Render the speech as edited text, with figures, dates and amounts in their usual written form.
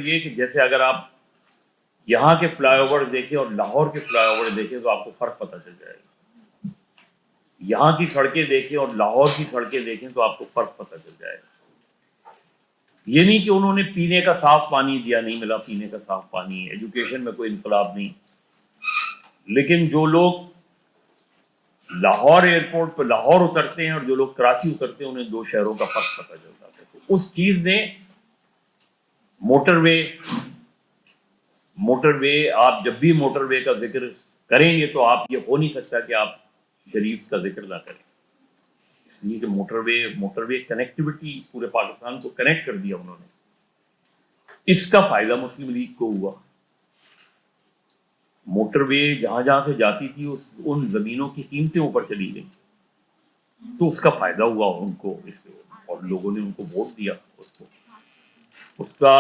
یہ کہ جیسے اگر آپ یہاں کے فلائی اوور دیکھیں اور لاہور کے فلائی اوور دیکھیں تو آپ کو فرق پتہ چل جائے گا. یہاں کی سڑکیں دیکھیں اور لاہور کی سڑکیں دیکھیں تو آپ کو فرق پتہ چل جائے گا. یہ نہیں کہ انہوں نے پینے کا صاف پانی دیا, نہیں ملا پینے کا صاف پانی, ایجوکیشن میں کوئی انقلاب نہیں, لیکن جو لوگ لاہور ایئرپورٹ پہ لاہور اترتے ہیں اور جو لوگ کراچی اترتے ہیں انہیں دو شہروں کا فرق پتہ چل جاتا ہے. تو اس چیز نے موٹر وے آپ جب بھی موٹر وے کا ذکر کریں گے تو آپ یہ ہو نہیں سکتا کہ آپ شریف کا ذکر نہ کریں, اس لیے کہ موٹر وے کنیکٹیوٹی پورے پاکستان کو کنیکٹ کر دیا انہوں نے. اس کا فائدہ مسلم لیگ کو ہوا. موٹر وے جہاں جہاں سے جاتی تھی ان زمینوں کی قیمتیں اوپر چلی گئی, تو اس کا فائدہ ہوا ان کو, اس اور لوگوں نے ان کو ووٹ دیا. اس کا